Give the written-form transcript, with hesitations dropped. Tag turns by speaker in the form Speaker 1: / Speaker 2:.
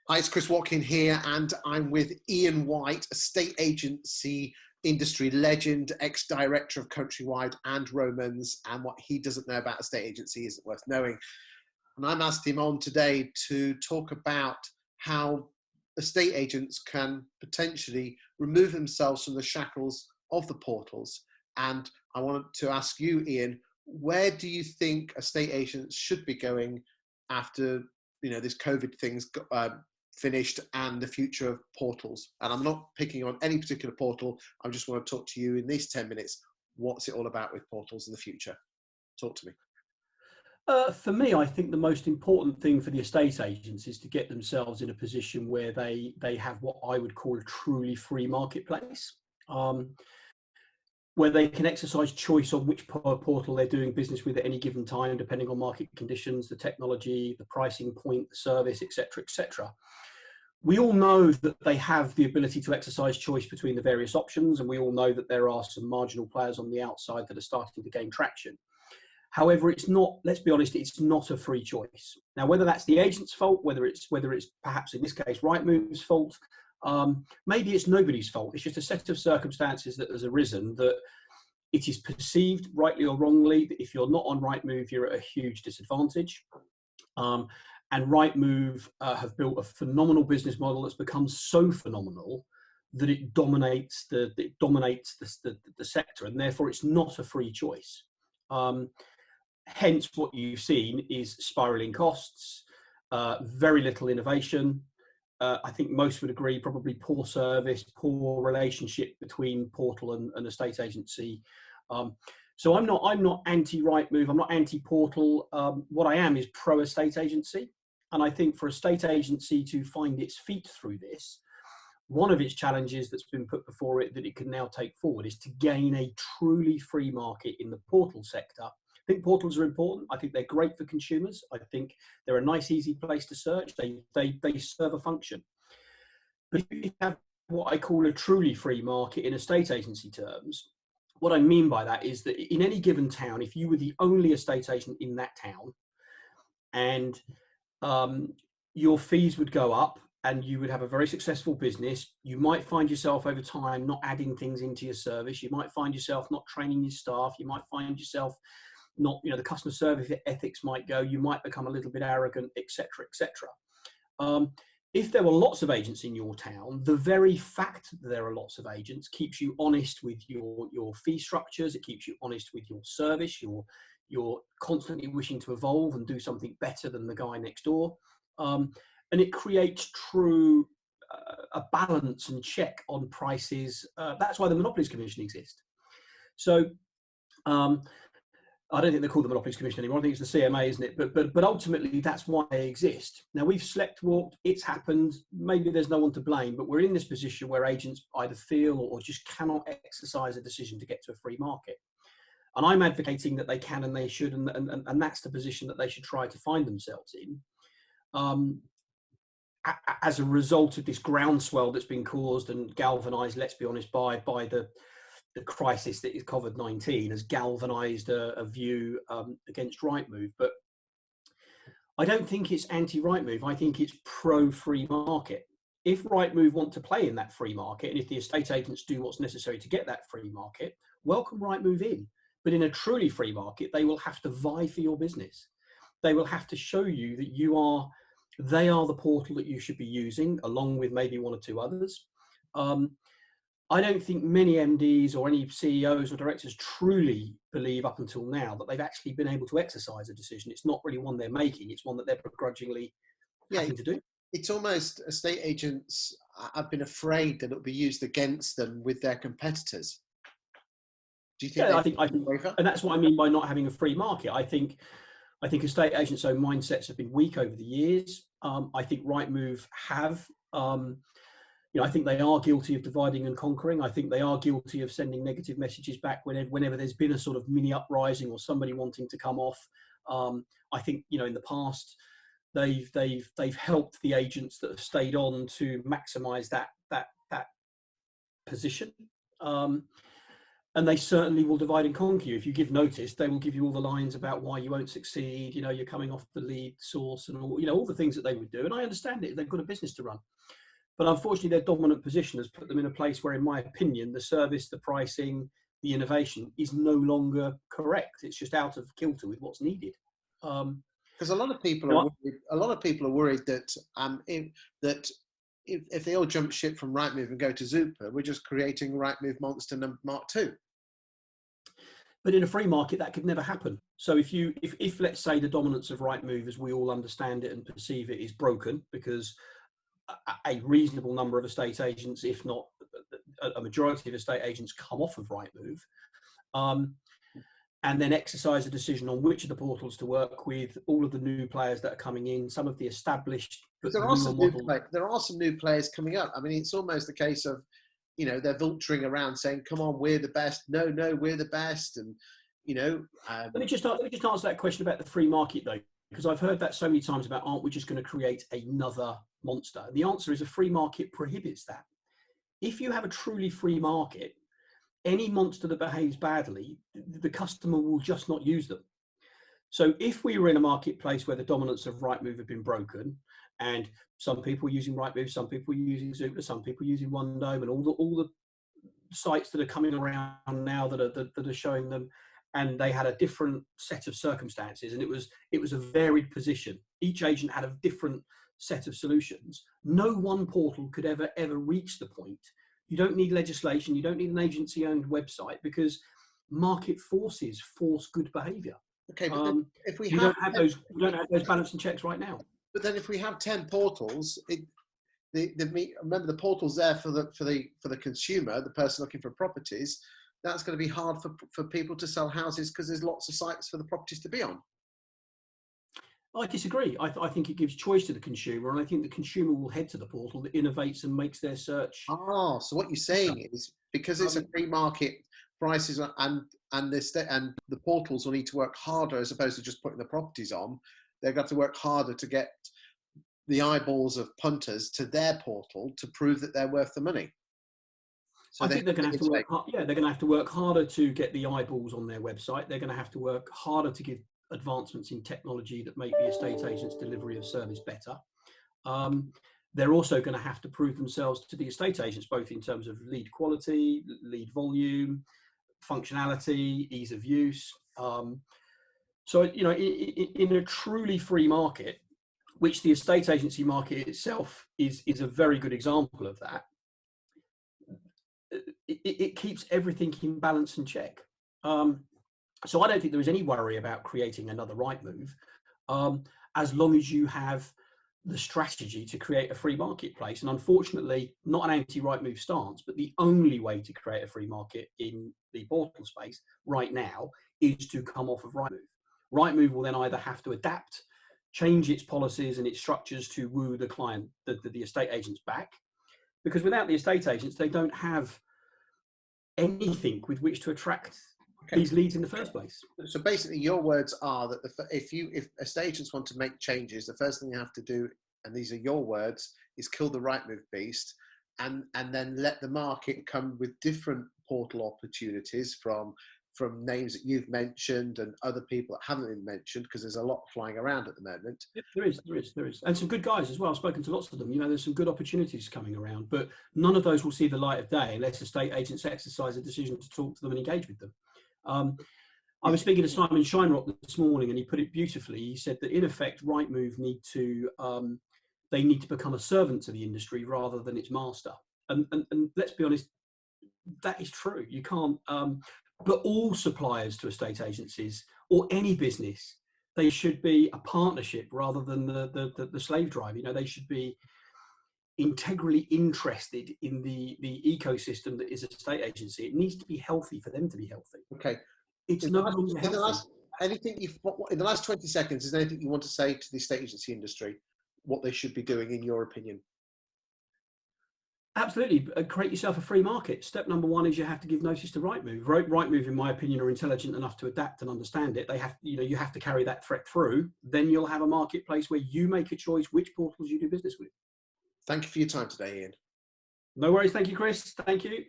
Speaker 1: Hi, it's Chris Watkin here, and I'm with Iain White, estate agency industry legend, ex-director of Countrywide and Romans, and what he doesn't know about estate agency isn't worth knowing. And I'm asked him on today to talk about how estate agents can potentially remove themselves from the shackles of the portals. And I wanted to ask you, Iain, where do you think estate agents should be going after this COVID thing's finished and the future of portals? And I'm not picking on any particular portal. I just want to talk to you in these 10 minutes. What's it all about with portals in the future? Talk to me.
Speaker 2: For me, I think the most important thing for the estate agents is to get themselves in a position where they have what I would call a truly free marketplace, where they can exercise choice on which portal they're doing business with at any given time, depending on market conditions, the technology, the pricing point, the service, etc., etc. We all know that they have the ability to exercise choice between the various options, and we all know that there are some marginal players on the outside that are starting to gain traction. However, it's not, let's be honest, it's not a free choice. Now, whether that's the agent's fault, whether it's perhaps in this case Rightmove's fault, maybe it's nobody's fault. It's just a set of circumstances that has arisen that it is perceived, rightly or wrongly, that if you're not on Rightmove, you're at a huge disadvantage. And Rightmove have built a phenomenal business model that's become so phenomenal that it dominates the sector, and therefore it's not a free choice. Hence, what you've seen is spiraling costs, very little innovation. I think most would agree, probably poor service, poor relationship between portal and estate agency. So I'm not anti-Rightmove, I'm not anti-portal. What I am is pro-estate agency. And I think for estate agency to find its feet through this, one of its challenges that's been put before it that it can now take forward is to gain a truly free market in the portal sector. I think portals are important. I think they're great for consumers. I think they're a nice, easy place to search. They serve a function. But if you have what I call a truly free market in estate agency terms, what I mean by that is that in any given town, if you were the only estate agent in that town, and your fees would go up and you would have a very successful business, you might find yourself over time not adding things into your service. You might find yourself not training your staff. You might find yourself not, the customer service ethics might go. You might become a little bit arrogant, etc., etc. If there were lots of agents in your town, the very fact that there are lots of agents keeps you honest with your fee structures. It keeps you honest with your service. You're constantly wishing to evolve and do something better than the guy next door. And it creates true a balance and check on prices. That's why the Monopolies Commission exists. So I don't think they're called the Monopolies Commission anymore. I think it's the CMA, isn't it? But ultimately, that's why they exist. Now, we've slept walked. It's happened. Maybe there's no one to blame, but we're in this position where agents either feel or just cannot exercise a decision to get to a free market. And I'm advocating that they can and they should, and that's the position that they should try to find themselves in. As a result of this groundswell that's been caused and galvanised, let's be honest, by the crisis that is COVID-19 has galvanised a view against Rightmove. But I don't think it's anti-Rightmove. I think it's pro-free market. If Rightmove want to play in that free market, and if the estate agents do what's necessary to get that free market, welcome Rightmove in. But in a truly free market, they will have to vie for your business. They will have to show you that they are the portal that you should be using, along with maybe one or two others. I don't think many MDs or any CEOs or directors truly believe up until now that they've actually been able to exercise a decision. It's not really one they're making, it's one that they're begrudgingly having to do.
Speaker 1: It's almost estate agents have been afraid that it'll be used against them with their competitors. Do you think?
Speaker 2: Yeah, I think, and that's what I mean by not having a free market. I think estate agents' own mindsets have been weak over the years. I think Rightmove have. I think they are guilty of dividing and conquering. I think they are guilty of sending negative messages back whenever there's been a sort of mini uprising or somebody wanting to come off. I think in the past they've helped the agents that have stayed on to maximise that position. And they certainly will divide and conquer you. If you give notice, they will give you all the lines about why you won't succeed. You know, you're coming off the lead source and all, you know, all the things that they would do. And I understand it. They've got a business to run. But unfortunately, their dominant position has put them in a place where, in my opinion, the service, the pricing, the innovation is no longer correct. It's just out of kilter with what's needed.
Speaker 1: Because a lot of people are worried, that if they all jump ship from Rightmove and go to Zoopla, we're just creating Rightmove Monster Mark 2.
Speaker 2: But in a free market, that could never happen. So if let's say the dominance of Rightmove, as we all understand it and perceive it, is broken because a reasonable number of estate agents, if not a majority of estate agents, come off of Rightmove, and then exercise a decision on which of the portals to work with, all of the new players that are coming in, some of the established. But
Speaker 1: there are some new players coming up. I mean, it's almost the case of, you know, they're vulturing around saying, "Come on, we're the best." No, we're the best, and you know.
Speaker 2: Let me just answer that question about the free market though, because I've heard that so many times about, aren't we just going to create another monster? And the answer is a free market prohibits that. If you have a truly free market, any monster that behaves badly, the customer will just not use them. So if we were in a marketplace where the dominance of Rightmove had been broken, and some people using Rightmove, some people using Zoopla, some people using OneDome, and all the sites that are coming around now that are showing them, and they had a different set of circumstances, and it was a varied position. Each agent had a different set of solutions. No one portal could ever reach the point. You don't need legislation. You don't need an agency-owned website, because market forces force good behaviour.
Speaker 1: Okay, but if we
Speaker 2: don't have those balancing checks right now.
Speaker 1: But then, if we have 10 portals, remember the portal's there for the consumer, the person looking for properties. That's going to be hard for people to sell houses because there's lots of sites for the properties to be on.
Speaker 2: I disagree. I think it gives choice to the consumer, and I think the consumer will head to the portal that innovates and makes their search.
Speaker 1: Ah, so what you're saying is, because it's a free market, prices and the portals will need to work harder as opposed to just putting the properties on. They're going to have to work harder to get the eyeballs of punters to their portal to prove that they're worth the money. So
Speaker 2: I think they're going to have to work. They're going to have to work harder to get the eyeballs on their website. They're going to have to work harder to give advancements in technology that make the estate agent's delivery of service better. They're also going to have to prove themselves to the estate agents, both in terms of lead quality, lead volume, functionality, ease of use. So, you know, in a truly free market, which the estate agency market itself is a very good example of that, it keeps everything in balance and check. So I don't think there is any worry about creating another Rightmove, as long as you have the strategy to create a free marketplace. And unfortunately, not an anti-Rightmove stance, but the only way to create a free market in the portal space right now is to come off of Rightmove. Rightmove will then either have to adapt, change its policies and its structures to woo the client, the estate agents back, because without the estate agents, they don't have anything with which to attract these leads in the first place.
Speaker 1: So basically, your words are that if estate agents want to make changes, the first thing you have to do, and these are your words, is kill the Rightmove beast, and then let the market come with different portal opportunities from names that you've mentioned and other people that haven't been mentioned, because there's a lot flying around at the moment.
Speaker 2: There is, and some good guys as well. I've spoken to lots of them. You know, there's some good opportunities coming around, but none of those will see the light of day unless estate agents exercise a decision to talk to them and engage with them. I was speaking to Simon Shinerock this morning, and he put it beautifully. He said that in effect, Rightmove need to become a servant to the industry rather than its master. And let's be honest, that is true. You can't. But all suppliers to estate agencies or any business, they should be a partnership rather than the slave drive. You know, they should be integrally interested in the ecosystem that is a estate agency. It needs to be healthy for them to be healthy.
Speaker 1: Okay.
Speaker 2: It's no longer healthy.
Speaker 1: In the last 20 seconds, is there anything you want to say to the estate agency industry, what they should be doing in your opinion?
Speaker 2: Absolutely. Create yourself a free market. Step number one is you have to give notice to Rightmove. Rightmove, in my opinion, are intelligent enough to adapt and understand it. They have, you have to carry that threat through. Then you'll have a marketplace where you make a choice which portals you do business with.
Speaker 1: Thank you for your time today, Iain.
Speaker 2: No worries. Thank you, Chris. Thank you.